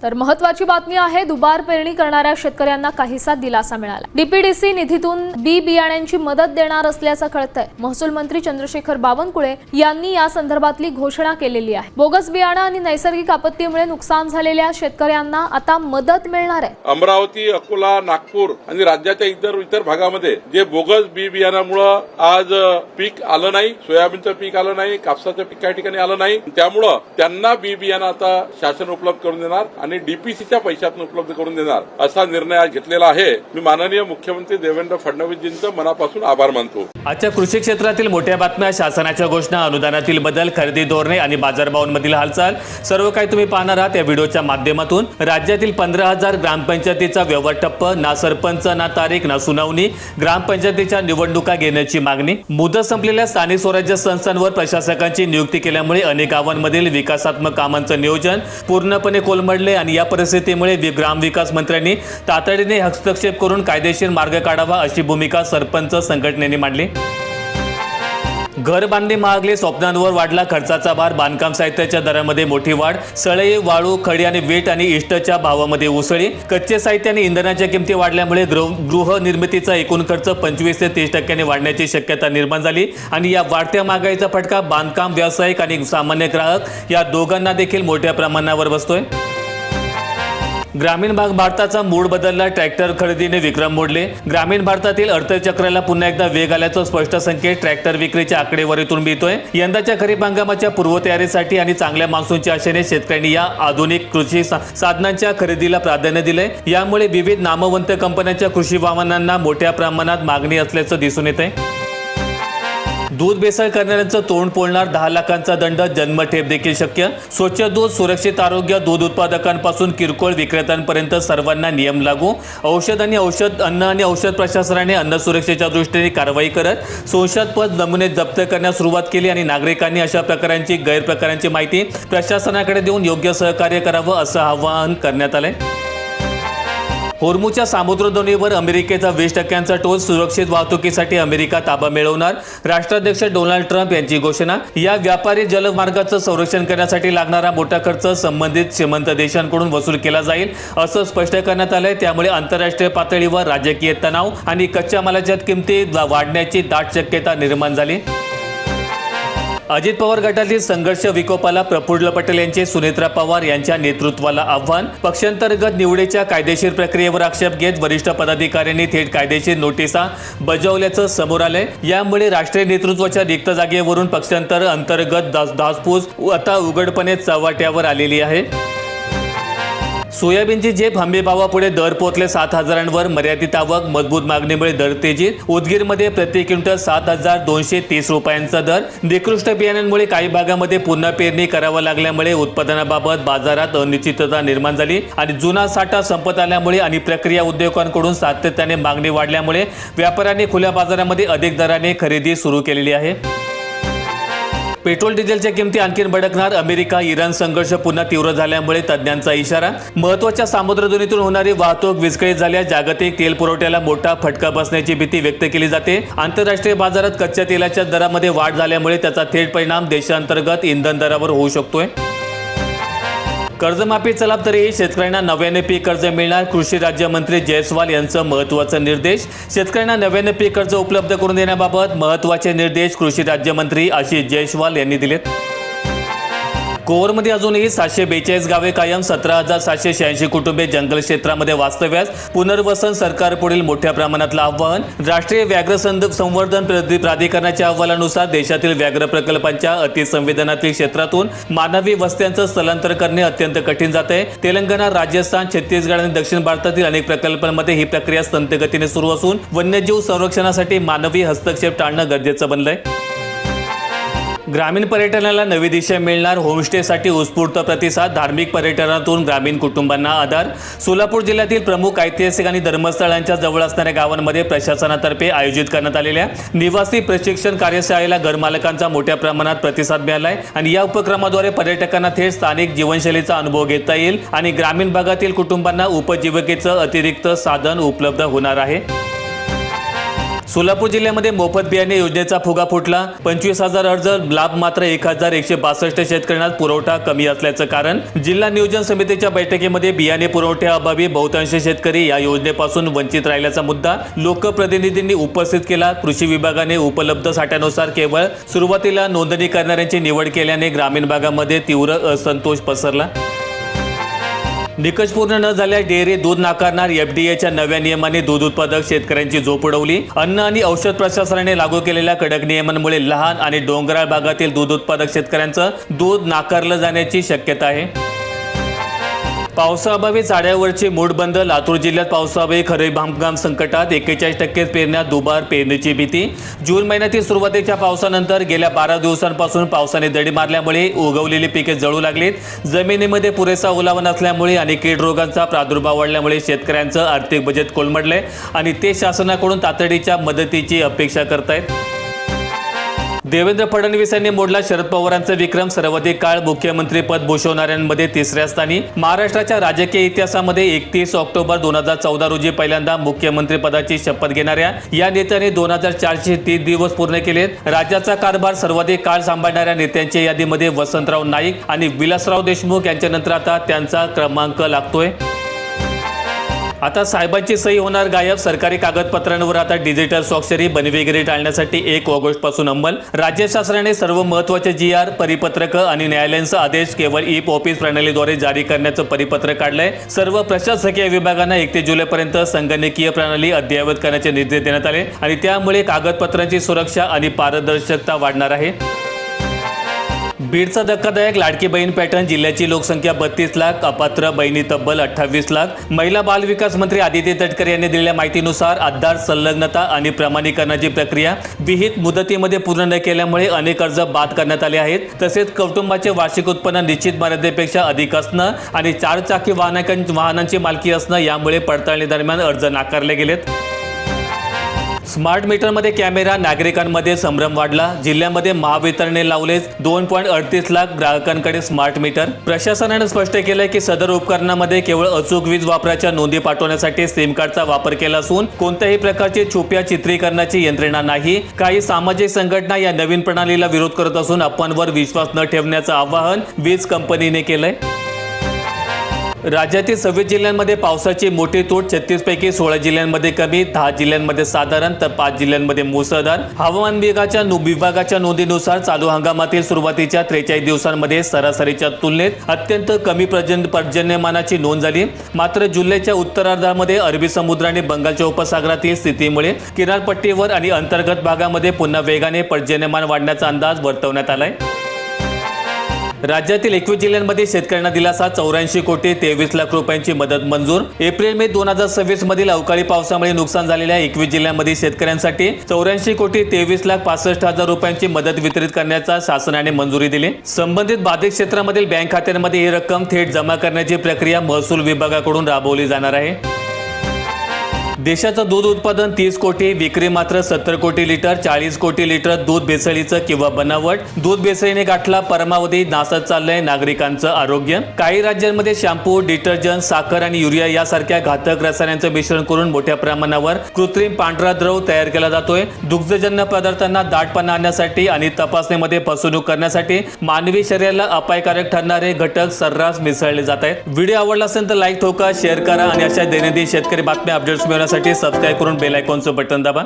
तर महत्त्वाची बातमी आहे, दुबार पेरणी करणाऱ्या शेतकऱ्यांना काहीसा दिलासा मिळाला। डीपीडीसी निधीतून बी बियाण्यांची मदत देणार असल्याचं कळतंय। महसूल मंत्री चंद्रशेखर बावनकुळे यांनी या संदर्भातली घोषणा केलेली आहे। बोगस बियाणं आणि नैसर्गिक आपत्तीमुळे नुकसान झालेल्या शेतकऱ्यांना आता मदत मिळणार आहे। अमरावती, अकोला, नागपूर आणि राज्याच्या इतर भागामध्ये जे बोगस बी बियाणामुळे आज पीक आलं नाही, सोयाबीनचं पीक आलं नाही, कापसाचं पीक काही ठिकाणी आलं नाही, त्यामुळे त्यांना बी बियाणं आता शासन उपलब्ध करून देणार आणि डीपीसीच्या पैशातून उपलब्ध करून देणार असा निर्णय आज घेतलेला आहे। मी माननीय मुख्यमंत्री देवेंद्र फडणवीसजींचं मनापासून आभार मानतो। आजच्या कृषी क्षेत्रातील मोठ्या बातम्या, शासनाच्या घोषणा, अनुदानातील बदल, खरेदी धोरणे आणि बाजारभावांमधील हालचाल सर्व काही तुम्ही पाहणार आहात या व्हिडिओच्या माध्यमातून। राज्यातील 15,000 ग्रामपंचायतीचा व्यवहार ठप्प, ना सरपंच, ना तारीख, ना सुनावणी, ग्रामपंचायतीच्या निवडणुका घेण्याची मागणी, मुदत संपलेल्या स्थानिक स्वराज्य संस्थांवर प्रशासकांची नियुक्ती केल्यामुळे अनेक गावांमधील विकासात्मक कामांचं नियोजन पूर्णपणे कोलमडले आणि या परिस्थितीमुळे ग्रामविकास मंत्र्यांनी तातडीने हस्तक्षेप करून कायदेशीर मार्ग काढावा अशी भूमिका सरपंच संघटनेने मांडली। घर बांधणे महागले, स्वप्नांवर वाढला खर्चाचा भार, बांधकाम साहित्याच्या दरामध्ये मोठी वाढ, सळई, वाळू, खडी आणि वीट आणि इष्टच्या भावामध्ये उसळी, कच्चे साहित्य आणि इंधनाच्या किमती वाढल्यामुळे गृहनिर्मितीचा एकूण खर्च 25 ते 30% वाढण्याची शक्यता निर्माण झाली आणि या वाढत्या महागाईचा फटका बांधकाम व्यावसायिक आणि सामान्य ग्राहक या दोघांना देखील मोठ्या प्रमाणावर बसतोय। ग्रामीण भाग भारताचा मूड बदलला, ट्रॅक्टर खरेदीने विक्रम मोडले, ग्रामीण भारतातील अर्थचक्राला पुन्हा एकदा वेग आल्याचं स्पष्ट संकेत ट्रॅक्टर विक्रीच्या आकडेवारीतून मिळतोय। यंदाच्या खरीप हंगामाच्या पूर्वतयारीसाठी आणि चांगल्या मान्सूनच्या आशेने शेतकऱ्यांनी या आधुनिक कृषी साधनांच्या खरेदीला प्राधान्य दिलंय। यामुळे विविध नामवंत कंपन्यांच्या कृषी वाहनांना मोठ्या प्रमाणात मागणी असल्याचं दिसून येतंय। दूध भेसळ करणाऱ्यांचं तोंड पोळणार, 10 लाखांचा दंड, जन्मठेप देखील शक्य। स्वच्छ दूध, सुरक्षित आरोग्य, दूध उत्पादकांपासून किरकोळ विक्रेत्यांपर्यंत सर्वांना नियम लागू। अन्न आणि औषध प्रशासनाने अन्न सुरक्षेच्या दृष्टीने कारवाई करत संशयास्पद नमुने जप्त करण्यास सुरुवात केली आणि नागरिकांनी अशा प्रकारांची गैरप्रकारांची माहिती प्रशासनाकडे देऊन योग्य सहकार्य करावं असं आवाहन करण्यात आलंय। होर्मुझच्या सामुद्रधुनीवर अमेरिकेचा 20% टोल, सुरक्षित वाहतुकीसाठी अमेरिका ताबा मिळवणार, राष्ट्राध्यक्ष डोनाल्ड ट्रम्प यांची घोषणा। या व्यापारी जलमार्गाचं संरक्षण करण्यासाठी लागणारा मोठा खर्च संबंधित श्रीमंत देशांकडून वसूल केला जाईल असं स्पष्ट करण्यात आलंय। त्यामुळे आंतरराष्ट्रीय पातळीवर राजकीय तणाव आणि कच्च्या मालाच्या किमती वाढण्याची दाट शक्यता निर्माण झाली। अजित पवार गटातील संघर्ष विकोपाला, प्रफुल्ल पटेल यांचे सुनेत्रा पवार यांच्या नेतृत्वाला आव्हान। पक्षांतर्गत निवडीच्या कायदेशीर प्रक्रियेवर आक्षेप घेत वरिष्ठ पदाधिकाऱ्यांनी थेट कायदेशीर नोटिसा बजावल्याचं समोर आलंय। यामुळे राष्ट्रीय नेतृत्वाच्या रिक्त जागेवरून पक्षांतर अंतर्गत धासपूस आता उघडपणे चव्हाट्यावर आलेली आहे। सोयाबीनची झेप, हमीभावापुढे दर पोहोचले 7,000वर, मर्यादित आवक, मजबूत मागणीमुळे दर तेजीत। उदगीरमध्ये प्रति क्विंटल 7,230 रुपयांचा दर। निकृष्ट बियाण्यांमुळे काही भागामध्ये पुन्हा पेरणी करावं लागल्यामुळे उत्पादनाबाबत बाजारात अनिश्चितता निर्माण झाली आणि जुना साठा संपत आल्यामुळे आणि प्रक्रिया उद्योगांकडून सातत्याने मागणी वाढल्यामुळे व्यापाऱ्यांनी खुल्या बाजारामध्ये अधिक दराने खरेदी सुरू केलेली आहे। पेट्रोल डिझेलच्या किमती आणखी भडकणार, अमेरिका इराण संघर्ष पुन्हा तीव्र झाल्यामुळे तज्ज्ञांचा इशारा। महत्त्वाच्या सामुद्रधुनीतून होणारी वाहतूक विस्कळीत झाल्यास जागतिक तेल पुरवठ्याला मोठा फटका बसण्याची भीती व्यक्त केली जाते। आंतरराष्ट्रीय बाजारात कच्च्या तेलाच्या दरामध्ये वाढ झाल्यामुळे त्याचा थेट परिणाम देशांतर्गत इंधन दरावर होऊ शकतोय। कर्जमाफी चला तरीही शेतकऱ्यांना नव्याने पीक कर्ज मिळणार, कृषी राज्यमंत्री जयस्वाल यांचं महत्त्वाचं निर्देश। शेतकऱ्यांना नव्याने पीक कर्ज उपलब्ध करून देण्याबाबत महत्त्वाचे निर्देश कृषी राज्यमंत्री आशिष जयस्वाल यांनी दिलेत। कोवरमध्ये अजूनही 742 गावे कायम, 17,786 कुटुंबे जंगल क्षेत्रामध्ये वास्तव्यास, पुनर्वसन सरकारपुढील मोठ्या प्रमाणातलं आव्हान। राष्ट्रीय व्याघ्र संवर्धन प्राधिकरणाच्या अहवालानुसार देशातील व्याघ्र प्रकल्पांच्या अतिसंवेदनातील क्षेत्रातून मानवी वस्त्यांचं स्थलांतर करणे अत्यंत कठीण जात आहे। तेलंगणा, राजस्थान, छत्तीसगड आणि दक्षिण भारतातील अनेक प्रकल्पांमध्ये ही प्रक्रिया संथगतीने सुरू असून वन्यजीव संरक्षणासाठी मानवी हस्तक्षेप टाळणं गरजेचं बनलंय। ग्रामीण पर्यटनाला नवी दिशा मिळणार, होमस्टेसाठी उत्स्फूर्त प्रतिसाद, धार्मिक पर्यटनातून ग्रामीण कुटुंबांना आधार। सोलापूर जिल्ह्यातील प्रमुख ऐतिहासिक आणि धर्मस्थळांच्या जवळ असणाऱ्या गावांमध्ये प्रशासनातर्फे आयोजित करण्यात आलेल्या निवासी प्रशिक्षण कार्यशाळेला घरमालकांचा मोठ्या प्रमाणात प्रतिसाद मिळालाय आणि या उपक्रमाद्वारे पर्यटकांना थेट स्थानिक जीवनशैलीचा अनुभव घेता येईल आणि ग्रामीण भागातील कुटुंबांना उपजीविकेचं अतिरिक्त साधन उपलब्ध होणार आहे। सोलापूर जिल्ह्यामध्ये मोफत बियाणे योजनेचा फुगा फुटला. 25,000 अर्ज, लाभ मात्र 1,162 शेतकऱ्यांना पुरवठा कमी असल्याचं कारण. जिल्हा नियोजन समितीच्या बैठकीमध्ये बियाणे पुरवठ्याअभावी बहुतांश शेतकरी या योजनेपासून वंचित राहिल्याचा मुद्दा लोकप्रतिनिधींनी उपस्थित केला. कृषी विभागाने उपलब्ध साठ्यानुसार केवळ सुरुवातीला नोंदणी करणाऱ्यांची निवड केल्याने ग्रामीण भागामध्ये तीव्र असंतोष पसरला. निकष पूर्ण न झाल्यास डेअरी दूध नाकारणार. एफडीएच्या नव्या नियमाने दूध उत्पादक शेतकऱ्यांची झोप उडवली. अन्न आणि औषध प्रशासनाने लागू केलेल्या कडक नियमांमुळे लहान आणि डोंगराळ भागातील दूध उत्पादक शेतकऱ्यांचं दूध नाकारलं जाण्याची शक्यता आहे. पावसाअभावी चाड्यावरची मूठ बंद. लातूर जिल्ह्यात पावसाअभावी खरीप हंगाम संकटात. 41% पेरण्या दुबार, पेरणीची भीती. जून महिन्यातील सुरुवातीच्या पावसानंतर गेल्या 12 दिवसांपासून पावसाने दडी मारल्यामुळे उगवलेली पिके जळू लागलीत. जमिनीमध्ये पुरेसा ओलावा नसल्यामुळे आणि कीड रोगांचा प्रादुर्भाव वाढल्यामुळे शेतकऱ्यांचं आर्थिक बजेट कोलमडलंय आणि ते शासनाकडून तातडीच्या मदतीची अपेक्षा करतायत. देवेंद्र फडणवीस यांनी मोडला शरद पवारांचा विक्रम. सर्वाधिक काळ मुख्यमंत्रीपद भूषवणाऱ्यांमध्ये तिसऱ्या स्थानी. महाराष्ट्राच्या राजकीय इतिहासामध्ये 31 ऑक्टोबर 2014 रोजी पहिल्यांदा मुख्यमंत्रीपदाची शपथ घेणाऱ्या या नेत्याने 2430 दिवस पूर्ण केलेत. राज्याचा कारभार सर्वाधिक काळ सांभाळणाऱ्या नेत्यांच्या यादीमध्ये वसंतराव नाईक आणि विलासराव देशमुख यांच्यानंतर आता त्यांचा क्रमांक लागतोय. आता साहेबांची सही होणार गायब. सरकारी कागदपत्रांवर आता डिजिटल स्वाक्षरी. बनवेगिरी टाळण्यासाठी 1 ऑगस्टपासून अंमल. राज्य शासनाने सर्व महत्त्वाचे GR, परिपत्रक आणि न्यायालयांचा आदेश केवळ ई-ऑफिस प्रणालीद्वारे जारी करण्याचं परिपत्रक काढलंय. सर्व प्रशासकीय विभागांना 31 जुलैपर्यंत संगणकीय प्रणाली अद्ययावत करण्याचे निर्देश देण्यात आले आणि त्यामुळे कागदपत्रांची सुरक्षा आणि पारदर्शकता वाढणार आहे. बीडचा धक्कादायक लाडकी बहीण पॅटर्न. जिल्ह्याची लोकसंख्या 32 लाख, अपात्र बहिणी तब्बल 28 लाख. महिला बाल विकास मंत्री आदिती तटकरे यांनी दिलेल्या माहितीनुसार आधार संलग्नता आणि प्रमाणीकरणाची प्रक्रिया विहित मुदतीमध्ये पूर्ण न केल्यामुळे अनेक अर्ज बाद करण्यात आले आहेत. तसेच कुटुंबाचे वार्षिक उत्पन्न निश्चित मर्यादेपेक्षा अधिक असणं आणि 4 चाकी वाहनांची मालकी असणं यामुळे पडताळणी दरम्यान अर्ज नाकारले गेलेत. स्मार्ट मीटरमध्ये कॅमेरा. नागरिकांमध्ये संभ्रम वाढला. जिल्ह्यामध्ये महावितरणने लावले 2.38 लाख ग्राहकांकडे स्मार्ट मीटर. प्रशासनाने स्पष्ट केलंय की सदर उपकरणामध्ये केवळ अचूक वीज वापराच्या नोंदी पाठवण्यासाठी सिम कार्डचा वापर केला असून कोणत्याही प्रकारची छुप्या चित्रीकरणाची यंत्रणा नाही. काही सामाजिक संघटना या नवीन प्रणालीला विरोध करत असून अफवांवर विश्वास न ठेवण्याचं आवाहन वीज कंपनीने केलंय. राज्यातील 26 जिल्ह्यांमध्ये पावसाची मोठी तूट. 36 पैकी 16 जिल्ह्यांमध्ये कमी, 10 जिल्ह्यांमध्ये साधारण तर 5 जिल्ह्यांमध्ये मुसळधार. हवामान विभागाच्या नोंदीनुसार चालू हंगामातील सुरुवातीच्या 43 दिवसांमध्ये सरासरीच्या तुलनेत अत्यंत कमी पर्जन्यमानाची नोंद झाली. मात्र जुलैच्या उत्तरार्धामध्ये अरबी समुद्र आणि बंगालच्या उपसागरातील स्थितीमुळे किनारपट्टीवर आणि अंतर्गत भागामध्ये पुन्हा वेगाने पर्जन्यमान वाढण्याचा अंदाज वर्तवण्यात आलाय. राज्यातील 21 जिल्ह्यांमध्ये शेतकऱ्यांना दिलासा. 84 कोटी 23 लाख रुपयांची मदत मंजूर. एप्रिल-मे 2026 मधील अवकाळी पावसामुळे नुकसान झालेल्या 21 जिल्ह्यांमध्ये शेतकऱ्यांसाठी 84 कोटी 23 लाख 65 हजार रुपयांची मदत वितरित करण्याचा शासनाने मंजुरी दिली. संबंधित बाधित क्षेत्रामधील बँक खात्यांमध्ये ही रक्कम थेट जमा करण्याची प्रक्रिया महसूल विभागाकडून राबवली जाणार आहे. देशाचं दूध उत्पादन 30 कोटी, विक्री मात्र 70 कोटी लिटर. 40 कोटी लिटर दूध भेसळीचं किंवा बनावट. दूध भेसळीने गाठला परमावधी. नासत चाललंय नागरिकांचं आरोग्य. काही राज्यांमध्ये शॅम्पू, डिटर्जंट, साखर आणि युरिया यासारख्या घातक रसायनांचं मिश्रण करून मोठ्या प्रमाणावर कृत्रिम पांढरा द्रव तयार केला जातोय. दुग्धजन्य पदार्थांना दाटपणा आणण्यासाठी आणि तपासणीमध्ये फसवणूक करण्यासाठी मानवी शरीराला अपायकारक ठरणारे घटक सर्रास मिसळले जात आहेत. व्हिडिओ आवडला असेल तर लाईक ठोका, शेअर करा आणि अशा दैनंदिन शेतकरी बातम्या अपडेट्स मिळवण्यासाठी सबस्क्राईब करून बेल आयकॉनचं बटन दाबा.